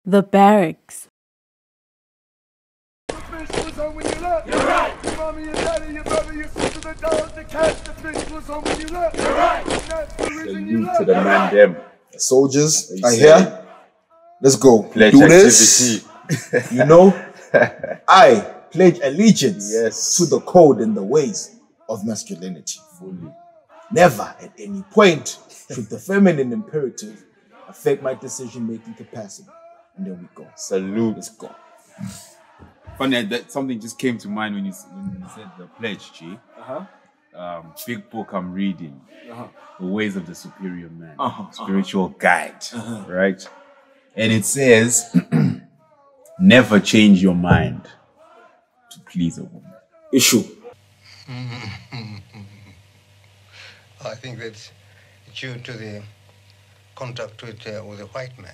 The Barracks. The fish was on when you left. You're right. Your mommy, your daddy, your brother, your sister, the dog, the cat. The fish was on when you left. You're right. That's the reason you Salute left. to the man them. Soldiers, You I said hear. Let's go. Pledge Do activity. this. You know, I pledge allegiance Yes. to the code and the ways of masculinity. Fully. Never at any point should the feminine imperative affect my decision-making capacity. And there we go. Salute. Let's go. Funny that something just came to mind when you said the pledge, G. Big book I'm reading, The Ways of the Superior Man, spiritual guide, right? And it says, never change your mind to please a woman. Issue. I think that's due to the contact with a white man.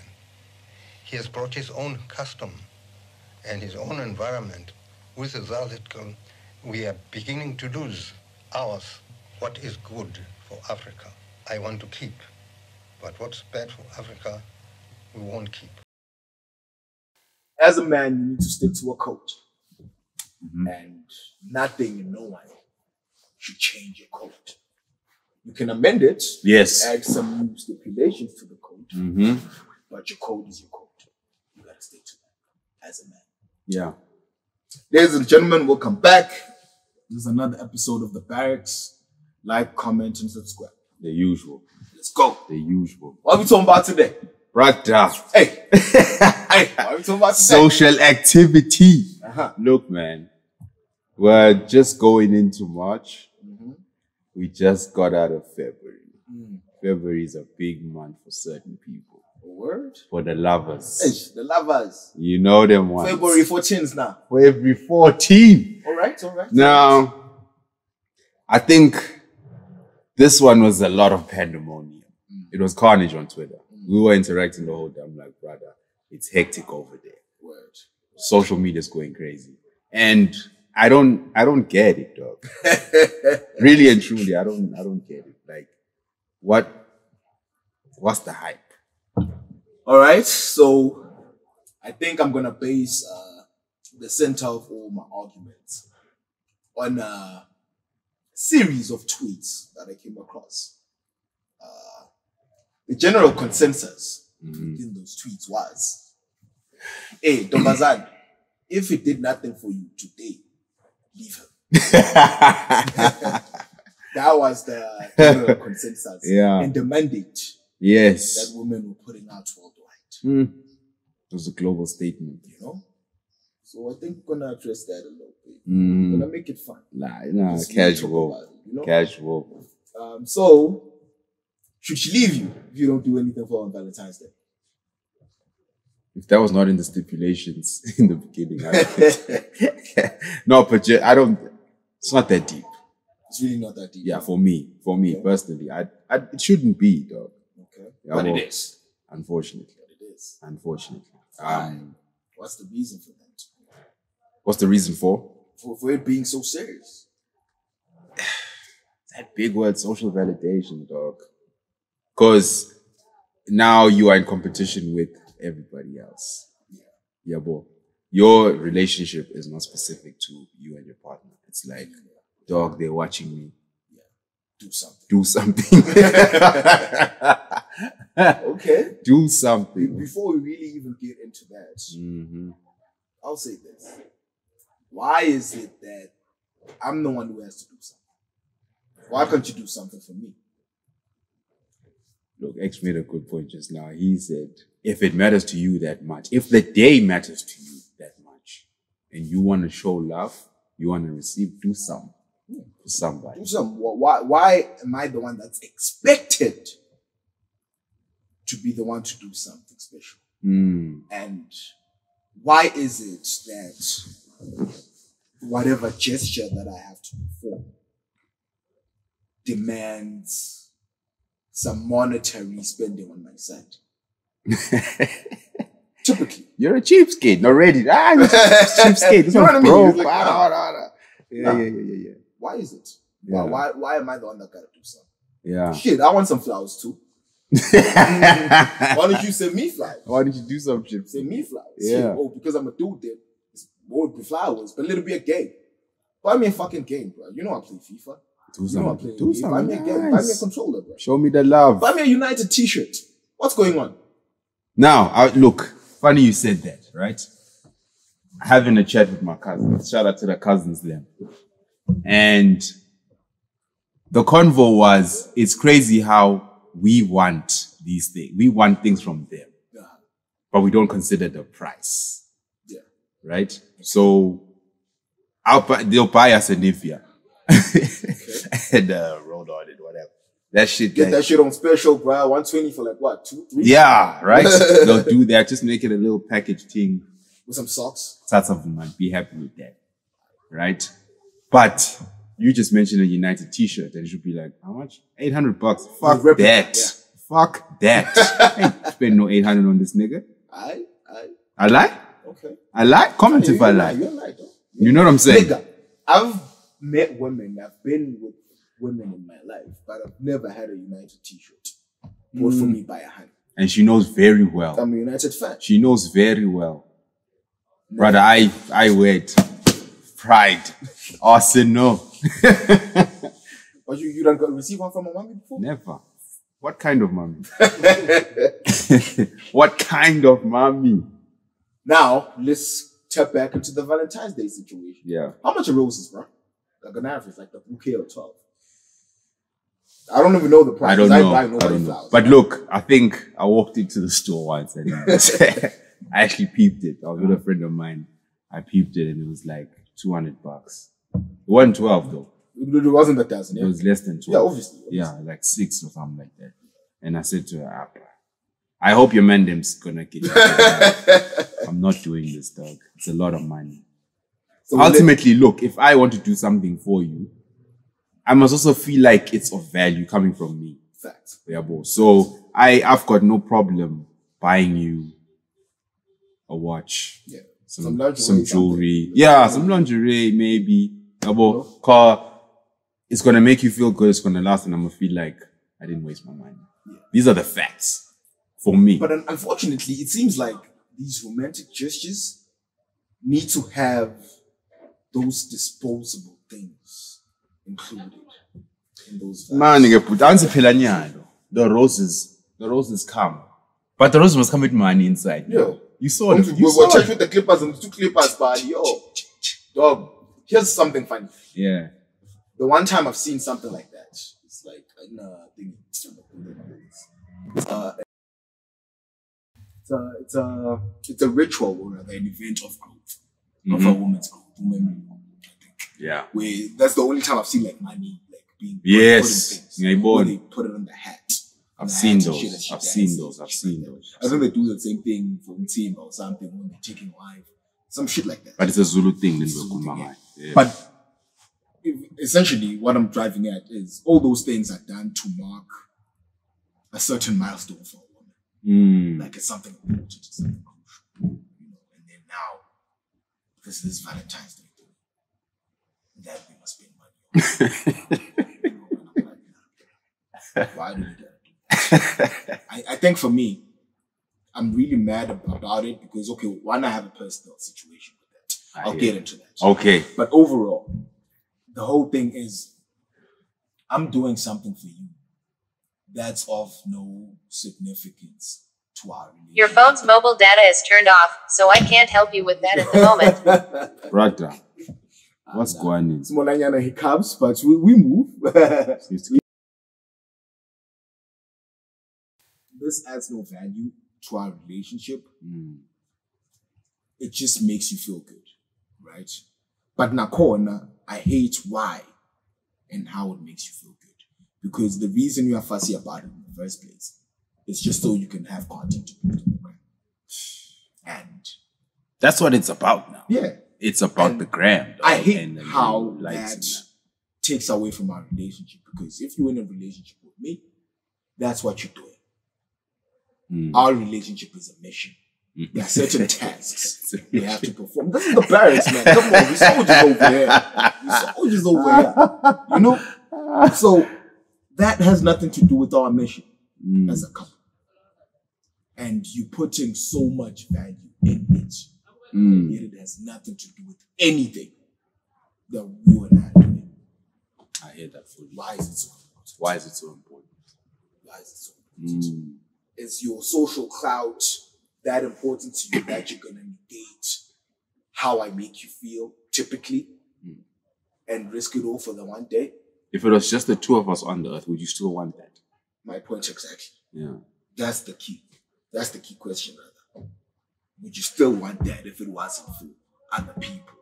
He has brought his own custom and his own environment with the result that we are beginning to lose ours. What is good for Africa, I want to keep. But what's bad for Africa, we won't keep. As a man, you need to stick to a code. And nothing and no one should change your code. You can amend it, Yes. add some new stipulations to the code, but your code is your code. You gotta stick to that as a man. Yeah. Ladies and gentlemen, welcome back. This is another episode of The Barracks. Like, comment, and subscribe. The usual. Let's go. The usual. What are we talking about today? Brother. Hey, hey, what are we talking about today? Social activity. Look, man, we're just going into March. We just got out of February. February is a big month for certain people. Word? For the lovers. Hey, the lovers. You know them ones. February 14th now. February 14. All right, all right. Now, I think this one was a lot of pandemonium. It was carnage on Twitter. We were interacting the whole time like, brother, it's hectic over there. Word. Social media's going crazy. And I don't get it, dog. Really and truly, I don't get it. Like, what's the hype? All right, so I think I'm gonna base the center of all my arguments on a series of tweets that I came across. The general consensus in those tweets was, hey, Dombazan, if he did nothing for you today, leave him. That was the general consensus. Yeah. And the mandate Yes. that women were putting out worldwide. It was a global statement. You know? So I think we're gonna address that a little bit. We're gonna make it fun. Nah, Just casual. talk about it, you know? Casual. So should she leave you if you don't do anything for her on Valentine's Day? If that was not in the stipulations in the beginning, no, but I don't. It's not that deep. It's really not that deep. Yeah, for me personally, it shouldn't be, dog. Okay. Yeah, But well, it is. Unfortunately. But it is. Unfortunately. What's the reason for that? What's the reason for? For it being so serious. That big word, social validation, dog. Because now you are in competition with everybody else. Yeah, boy. Your relationship is not specific to you and your partner. It's like, dog, they're watching me. Do something. Do something. Okay. Do something. Before we really even get into that, I'll say this. Why is it that I'm the one who has to do something? Why can't you do something for me? Look, X made a good point just now. He said, if it matters to you that much, if the day matters to you that much, and you want to show love, you want to receive, do something for somebody. Do something. Why am I the one that's expected to be the one to do something special? And why is it that whatever gesture that I have to perform demands some monetary spending on my side? Typically. You're a cheapskate already. You're a cheapskate. This You know what I one's mean? broke. It's like, Yeah. Why is it? Yeah. Why am I the one that gotta do something? Yeah. Shit, I want some flowers too. Why don't you send me flowers? Why don't you do some shit? Send me flowers. Yeah. Oh, because I'm a dude then. It's more be flowers, but it'll be a game. Buy me a fucking game, bro. You know I play FIFA. Do something. Buy me a game. Buy me a controller, bro. Show me the love. Buy me a United t-shirt. What's going on? Now, look, funny you said that, right? Having a chat with my cousins. Shout out to the cousins there. And the convo was, it's crazy how we want these things. We want things from them. Yeah. But we don't consider the price. Yeah. Right? So they'll buy us a Nivea. And roll on it, whatever. That shit. Get that shit on special, bro. 120 for like what? 2, 3? Yeah, right? They'll do that. Just make it a little package thing. With some socks. Starts off, man. Be happy with that. Right? But you just mentioned a United t-shirt and it should be like, how much? $800. Fuck that. Yeah. Fuck that. I ain't spend no 800 on this nigga. I lie? Okay. I lie? Comment if I lie. You're right, though. You know what I'm saying? Nigga, I've met women, I've been with women in my life, but I've never had a United t-shirt bought for me by a hand. And she knows very well. I'm a United fan. She knows very well. Brother, I wear it. Pride. Arsenal. But you don't receive one from a mommy before? Never. What kind of mommy? What kind of mommy? Now, let's tap back into the Valentine's Day situation. Yeah. How much are roses, bro? Like an average, like the bouquet of 12. I don't even know the price. I don't know. I don't know. Flowers. But look, I think I walked into the store once and I actually peeped it. I was with a friend of mine. I peeped it and it was like $200. It wasn't 12 though. It wasn't 1,000. It was less than 12. Yeah, obviously. Yeah, like 6 or something like that. And I said to her, I hope your man them's gonna get you. I'm not doing this, dog. It's a lot of money. So ultimately, look, if I want to do something for you, I must also feel like it's of value coming from me. Facts. Yeah, bro. So I've got no problem buying you a watch. Yeah. Some jewelry. Yeah, some lingerie, maybe. Car. It's gonna make you feel good, it's gonna last, and I'm gonna feel like I didn't waste my money. Yeah. These are the facts for me. But unfortunately, it seems like these romantic gestures need to have those disposable things included in those values. The roses come. But the roses must come with money inside. Yeah. You saw it. We'll check with the clippers and the 2 clippers, buddy. Yo, dog, here's something funny. Yeah. The one time I've seen something like that, it's like, it's a ritual or an event of growth, of a woman's growth, women, I think. Yeah. Where that's the only time I've seen like money like being put yes. in things. Yeah, where they put it on the hat. I've seen those. I've seen those. I think they do the same thing for team or something when they're taking live. Some shit like that. But it's a Zulu thing. Yeah. But essentially, what I'm driving at is all those things are done to mark a certain milestone for a woman. Like it's something important, it's something crucial. And then now, because this is Valentine's Day, that we must spend money on. Why do we do that? I think for me, I'm really mad about it because, okay, one, I have a personal situation with that. I'll get into that. Okay. But overall, the whole thing is, I'm doing something for you that's of no significance to our relationship. Your phone's mobile data is turned off, so I can't help you with that at the moment. Brother, what's going on? Smolanyana hiccups, but we move. This adds no value to our relationship. It just makes you feel good, right? But Nakona, I hate why and how it makes you feel good. Because the reason you are fussy about it in the first place is just so you can have content to put on the gram. And that's what it's about now. Yeah. It's about the gram. I hate how that takes away from our relationship. Because if you're in a relationship with me, that's what you're doing. Our relationship is a mission. There are certain tasks we have to perform. This is the Barracks, man. Come on, we soldiers over here. We soldiers over here. You know? So that has nothing to do with our mission. as a couple. And you putting so much value in it. Yet it has nothing to do with anything that you and I are doing. I hear that fully. Why is it so important? Why is it so important? Why is it so important? Is your social clout that important to you that you're gonna negate how I make you feel typically and risk it all for the one day? If it was just the two of us on the earth, would you still want that? My point exactly. Yeah. That's the key. That's the key question, rather. Would you still want that if it wasn't for other people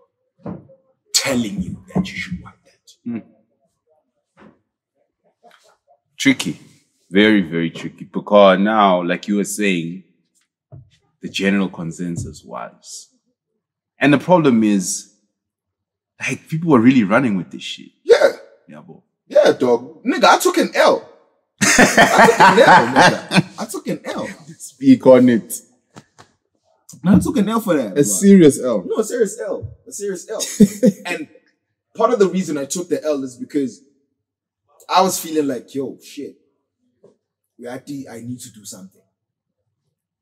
telling you that you should want that? Tricky. Very, very tricky. Because now, like you were saying, the general consensus was. And the problem is, like, people were really running with this shit. Yeah. Yeah, bro. Yeah, dog. Nigga, I took an L. I took an L. Speak on it. I took an L for that. A serious L. No, a serious L. A serious L. And part of the reason I took the L is because I was feeling like, yo, shit. I need to do something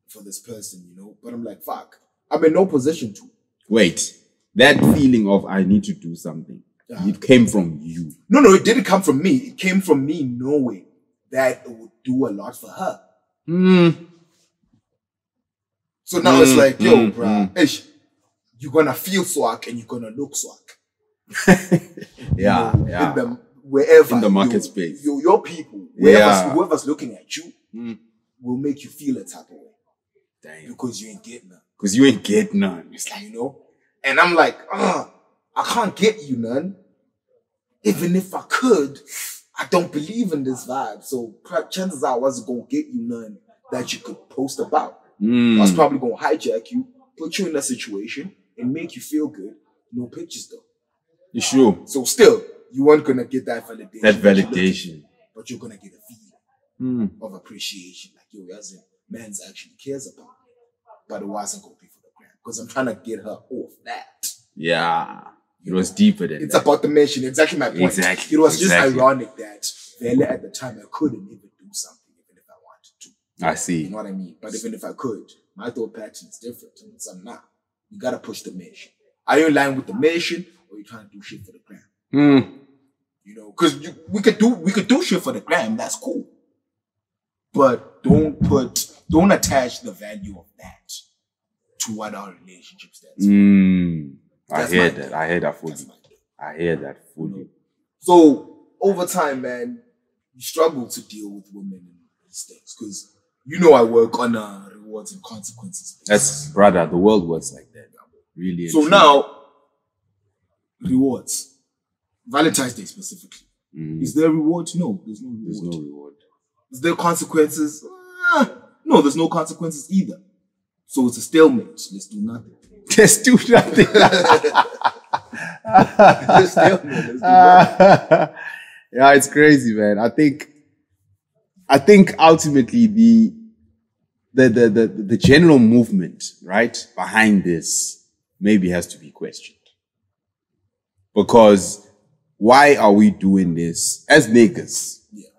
for this person, you know? But I'm like, fuck. I'm in no position to. Wait. That feeling of I need to do something, it came from you. No, it didn't come from me. It came from me knowing that it would do a lot for her. So now it's like, yo, bruh, you're gonna feel swag and you're gonna look swag. Yeah. Wherever. In the market space. Your people, whoever's looking at you, will make you feel a type of way. Damn. Because you ain't getting none. Because you ain't get none. It's like, you know? And I'm like, I can't get you none. Even if I could, I don't believe in this vibe. So chances are I wasn't going to get you none that you could post about. I was probably going to hijack you, put you in a situation, and make you feel good. No pictures though. You sure? So still, you weren't going to get that validation. That validation. But you're going to get a feeling of appreciation. Like, yo, as in, man's actually cares about me. But it wasn't going to be for the gram. Because I'm trying to get her off that. Yeah. It was deeper than it's that. It's about the mission. Exactly my point. Exactly. It was just ironic that Vele at the time I couldn't even do something even if I wanted to. I see. You know what I mean? But even if I could, my thought pattern is different. And some now. You gotta push the mission. Are you in line with the mission or are you trying to do shit for the gram? You know, because we could do shit for the gram, that's cool. But don't attach the value of that to what our relationship stands for. I hear that. I hear that fully. I hear that fully. So over time, man, you struggle to deal with women and these things because you know I work on rewards and consequences. That's brother. The world works like that. Really. So now, rewards. Valentine's Day specifically. Is there rewards? No, there's no reward. There's no reward. Is there consequences? No, there's no consequences either. So it's a stalemate. Let's do nothing. Let's do nothing. Let's stalemate. Let's do nothing. Yeah, it's crazy, man. I think ultimately the general movement, right, behind this maybe has to be questioned. Because why are we doing this as niggas? Yeah.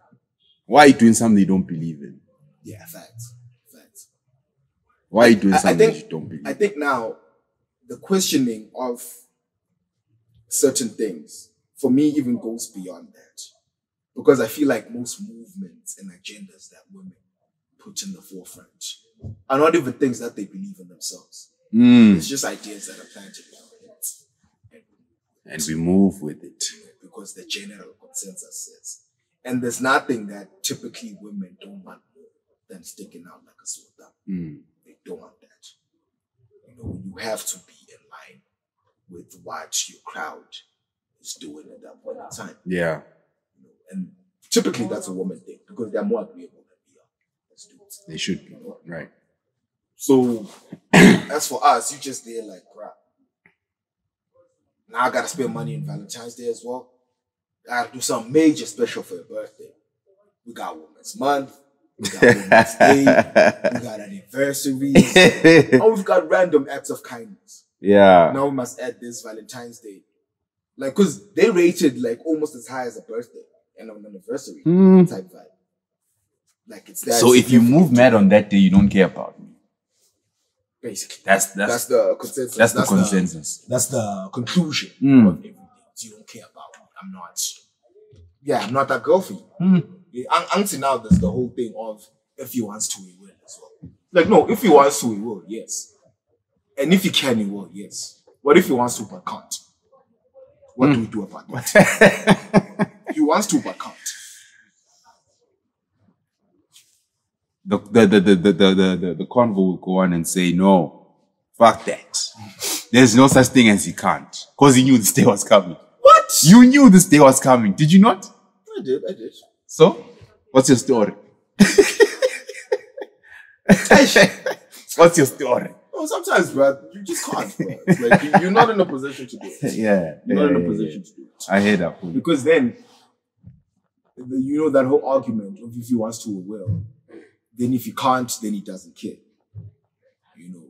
Why are you doing something you don't believe in? Yeah, facts. Why are you doing something that you don't believe in? I think now the questioning of certain things for me even goes beyond that. Because I feel like most movements and agendas that women put in the forefront are not even things that they believe in themselves. It's just ideas that are planted in our heads. And we move with it. Because the general consensus says. And there's nothing that typically women don't want more than sticking out like a sore thumb. They don't want that. You know, you have to be in line with what your crowd is doing at that point in time. Yeah. You know, and typically that's a woman thing because they're more agreeable than we are as dudes. They should be, right? So as for us, you just there like crap. Now I gotta spend money on Valentine's Day as well. I gotta do something major special for your birthday. We got Women's Month. We got Women's Day. We got anniversaries. And we've got random acts of kindness. Yeah. Now we must add this Valentine's Day. Like, cause they rated like almost as high as a birthday and an anniversary type vibe. Like it's that. So if you move mad on that day, you don't care about me. Basically, that's the consensus. That's the consensus. That's the conclusion of everything. So you don't care about me. I'm not. Yeah, I'm not that girl for you. Until now, there's the whole thing of if he wants to, he will as well. Like no, if he wants to, he will. Yes. And if he can, he will. Yes. What if he wants to but can't? What do we do about that? He wants to but can't. The convo will go on and say, no, fuck that. There's no such thing as he can't. Because he knew this day was coming. What? You knew this day was coming. Did you not? I did. So, what's your story? What's your story? Oh, sometimes, bro, you just can't, bro. It's like you're not in a position to do it. Yeah. You're not in a position to do it. I hear that. Because then, you know that whole argument of if he wants to or will. Then if he can't, then he doesn't care. You know.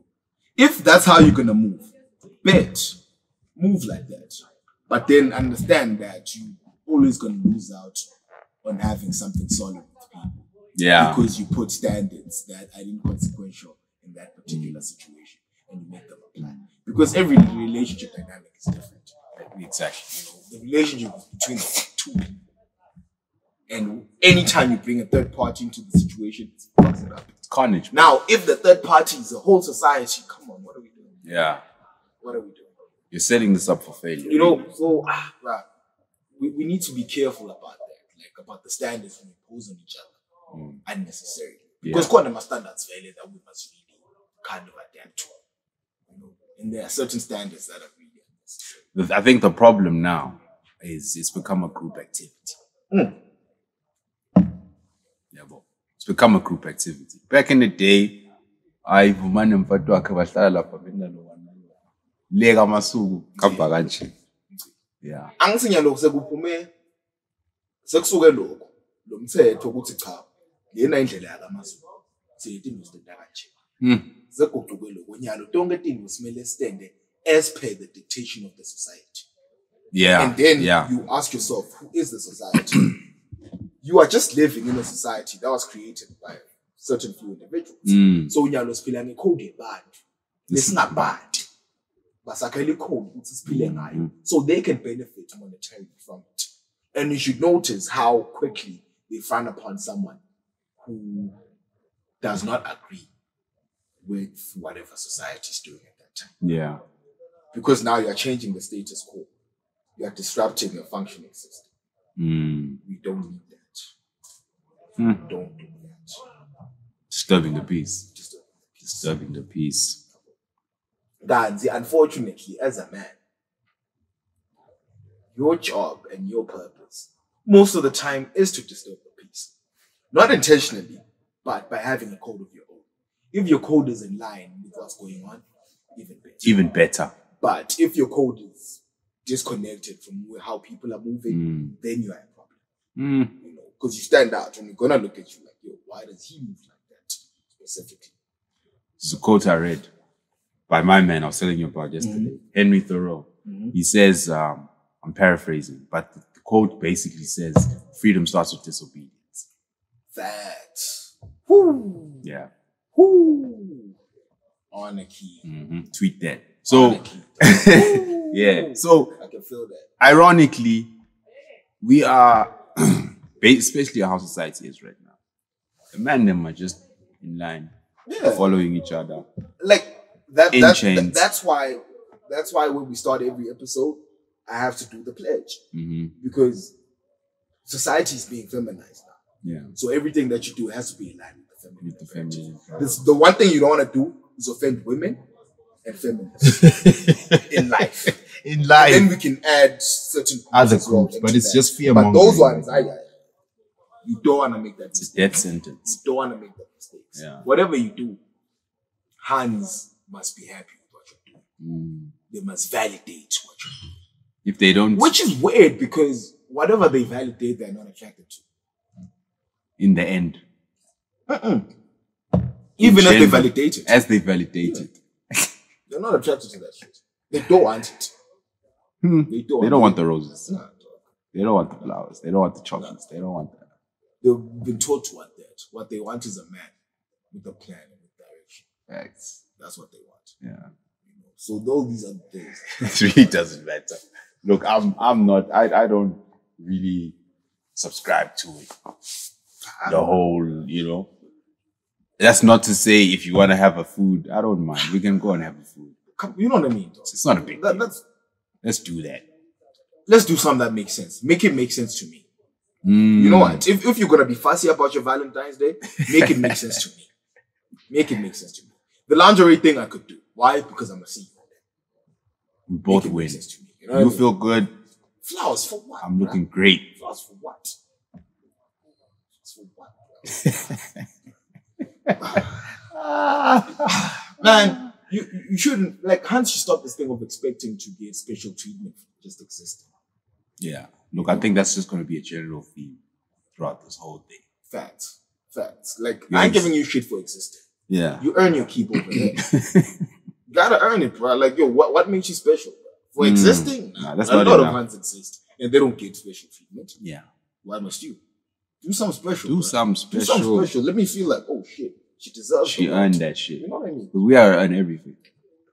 If that's how you're gonna move, move like that. But then understand that you always gonna lose out on having something solid with people. Yeah. Because you put standards that are inconsequential in that particular situation and you make them apply. Because every relationship dynamic is different. Exactly. You know, the relationship is between the two people. And anytime you bring a third party into the situation, it fucks it up. It's carnage. Now, if the third party is the whole society, come on, what are we doing? Yeah. What are we doing? You're setting this up for failure. You know, so right, we need to be careful about that, like about the standards we impose on each other unnecessarily. Because quantum standards failure that we must really kind of adapt to. You know, and there are certain standards that are really unnecessary. I think the problem now is it's become a group activity. It's become a group activity. Back in the day, I lega masuku kamba kanje. Yeah. Angisinya lokho sekuphume sekusuke lokho lo mthetho ukuthi cha lena indlela yakamaZulu siyithi inositenda kanje. Sekuguquke lokho nyalo tonke izinto simele stande as per the dictation of the society. Yeah. And then you ask yourself, who is the society? You are just living in a society that was created by certain few individuals. So unyalo siphila ngecode yabantu. Lesingabantu. Basakhele code ukuthi siphile ngayo. So they can benefit monetarily from it. And you should notice how quickly they frown upon someone who does not agree with whatever society is doing at that time. Yeah. Because now you are changing the status quo. You are disrupting a functioning system. We don't need that. Don't do that. Disturbing the peace. Disturbing the peace. Guys, unfortunately, as a man, your job and your purpose most of the time is to disturb the peace. Not intentionally, but by having a code of your own. If your code is in line with what's going on, even better. Even better. But if your code is disconnected from how people are moving, then you are a problem. You know, because you stand out and you're gonna look at you like, yo, why does he move like that specifically? It's a quote I read by my man I was telling you about yesterday, Henry Thoreau. He says, I'm paraphrasing, but the quote basically says, freedom starts with disobedience. That. Whoo. Yeah. Whoo. On the key. Tweet that. So, yeah. So, I can feel that. Ironically, we are, especially how society is right now. The men and them are just in line, following each other. Like that's why when we start every episode, I have to do the pledge because society is being feminized now. Yeah. So everything that you do has to be in line with the feminine. This, the one thing you don't want to do is offend women and feminists in life. In life. And then we can add certain other groups, but it's just fear mongering. But those ones, you don't want to make that mistake. It's a death sentence. You don't want to make that mistake. Yeah. Whatever you do, hands must be happy with what you're doing. They must validate what you're doing. If they don't... Which is weird because whatever they validate, they're not attracted to. In the end. Even as they validate it. As they validate it. They're not attracted to that shit. They don't want it. They don't want the roses. No. They don't want the flowers. They don't want the chocolates. They don't want that. they've been taught to want that. What they want is a man with a plan and with direction. Right. That's what they want. Yeah. So those these are the things. It really doesn't matter. Look, I'm not. I don't really subscribe to it. The whole, That's not to say if you want to have a food, I don't mind. We can go and have a food. You know what I mean, though? It's not a big deal. Let's do that. Let's do something that makes sense. Make it make sense to me. You know what? If you're gonna be fussy about your Valentine's Day, make it make sense to me. Make it make sense to me. The lingerie thing I could do. Why? Because I'm a CEO. We both win. You feel good. Flowers for what? I'm looking great. Flowers for what? Man, you shouldn't, Hans should stop this thing of expecting to get special treatment for just existing. Yeah. Look, I think that's just going to be a general theme throughout this whole thing. Facts. I ain't giving you shit for existing. Yeah. You earn your keep over there. You gotta earn it, bro. What makes you special, bro? For existing? Nah, that's a not lot enough. of Hans exist, and they don't get special treatment. Yeah. Why must you? Do something special. Do something special. Let me feel like, oh shit, she deserves it. She earned that shit. You know what I mean? Because we are earn everything.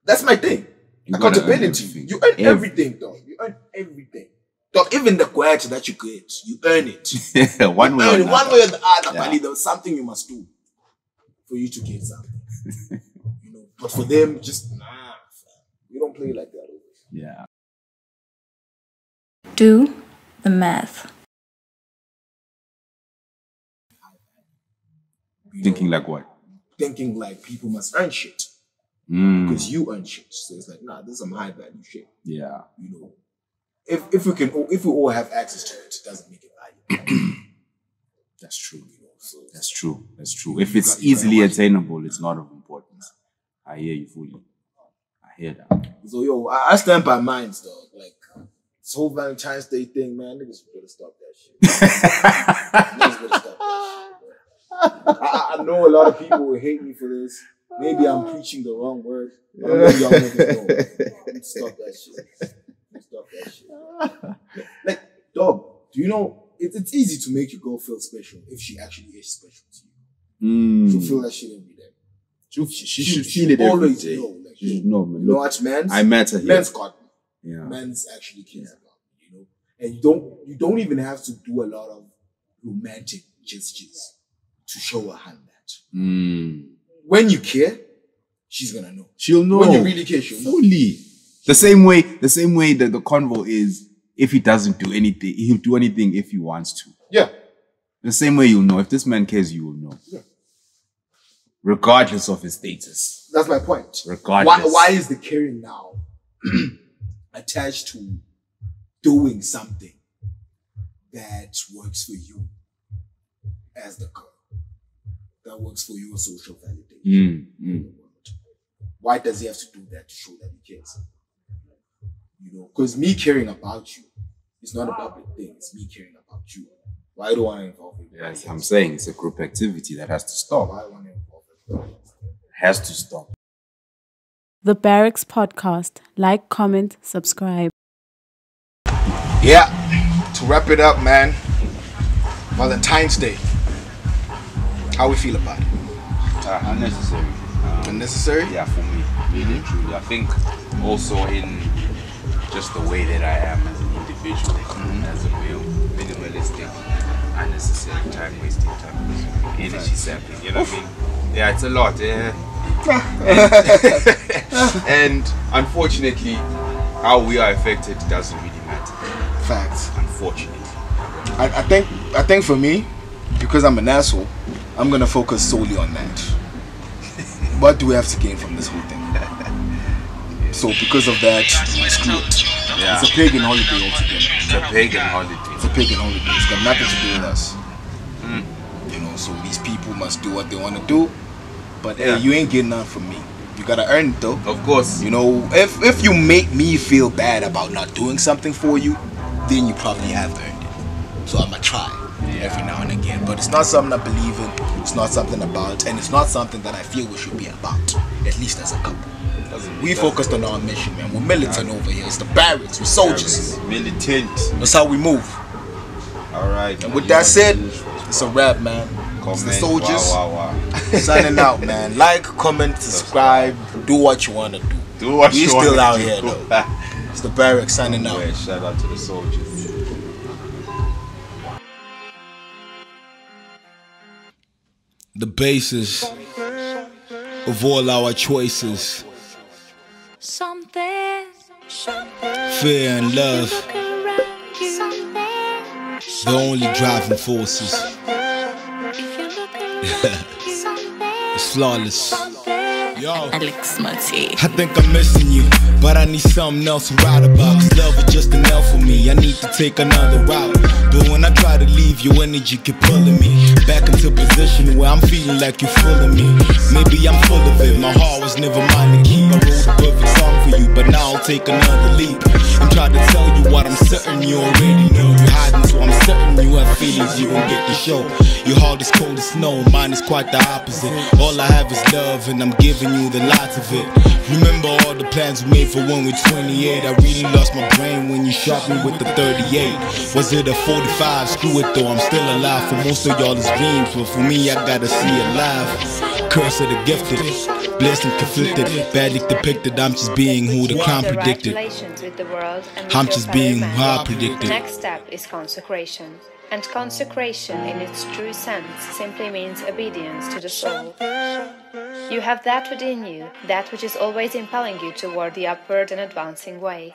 That's my thing. Accountability. You earn everything, dog. You earn everything. Dog, even the quality that you get, you earn it. One way or the other. Buddy, there was something you must do for you to get something. But for them, just you don't play like that. Yeah. Do the math. Thinking like what? Thinking like people must earn shit. Because you earn shit. So it's like, this is some high value shit. Yeah. If we all have access to it, it doesn't make it valuable. That's true. That's true. If it's easily attainable, it's not of importance. I hear you fully. I hear that. So I stand by mine, dog. This whole Valentine's Day thing, man, niggas better stop that shit. Niggas better stop that shit, bro. I know a lot of people will hate me for this. Maybe I'm preaching the wrong word. But I know y'all niggas know. Stop that shit. Dog, do you know, it's easy to make your girl feel special if she actually is special to you. She'll feel that shit every day. She should feel it every day. You know what, man? I matter here. Men's got me. Yeah. Men's actually cares about me, And you don't even have to do a lot of romantic gestures to show a hand that. When you care, she's gonna know. She'll know. When you really care, she'll know. Fully. The same way that the convo is, if he doesn't do anything, he'll do anything if he wants to. Yeah. The same way you'll know. If this man cares, you will know. Yeah. Regardless of his status. That's my point. Regardless. Why is the caring now attached to doing something that works for you as the girl? That works for your social validation. Why does he have to do that to show that he cares? Because me caring about you is not a public thing. It's me caring about you. Why do I involve you? Yes, I'm saying it's a group activity that has to stop. Why do I involve you? Has to stop. The Barracks Podcast. Like, comment, subscribe. Yeah. To wrap it up, man. Valentine's Day. How we feel about it? Unnecessary. Unnecessary? Yeah, for me. Really, truly. I think also in just the way that I am as an individual, as a male, minimalistic, unnecessary, time-wasting, energy sapping. You know what I mean? Yeah, it's a lot. And unfortunately, how we are affected doesn't really matter. Facts. Unfortunately. I think for me, because I'm an asshole, I'm gonna focus solely on that. What do we have to gain from this whole thing? So because of that, screw it. Yeah. It's a pagan holiday altogether. It's a pagan holiday. It's a pagan holiday. It's got nothing to do with us. So these people must do what they want to do. But hey, you ain't getting nothing from me. You gotta earn it though. Of course. If you make me feel bad about not doing something for you, then you probably have earned it. So I'ma try every now and again. But it's not something I believe in. It's not something about, and it's not something that I feel we should be about. At least as a couple. We focused on our mission, man. We're militant over here. It's the barracks. We're soldiers. Militant. That's how we move. All right. And with that said, It's a wrap, man. Comment, It's the soldiers. Wow. Signing out, man. Like, comment, subscribe, do what you wanna do. Do what We you still wanna out do. here though. It's the Barracks signing out. Yeah, shout out to the soldiers. The basis of all our choices. Fear and love, the only driving forces. It's flawless. Yo, Alex Mati. I think I'm missing you, but I need something else to write about. 'Cause love is just enough for me. I need to take another route. But when I try to leave, your energy keep pulling me back into position where I'm feeling like you're full of me. Maybe I'm full of it. My heart was never mine to keep. I wrote a perfect song for you, but now I'll take another leap and try to tell you what I'm certain you already know. You're hiding, so I'm certain you have feelings you won't get to show. Your heart is cold as snow, mine is quite the opposite. All I have is love, and I'm giving you the lots of it. Remember all the plans we made for when we're 28. I really lost my brain when you shot me with the 38. Was it a 45? Screw it though, I'm still alive. For most of y'all it's dreams, but for me I gotta see it live. Curse of the gifted, blessed and conflicted, badly depicted. I'm just being who the crown predicted. Relations with the world and with I'm your just fellow being man. who I predicted. Next step is consecration. And consecration in its true sense simply means obedience to the soul. You have that within you, that which is always impelling you toward the upward and advancing way.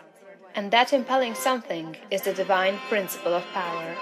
And that impelling something is the divine principle of power.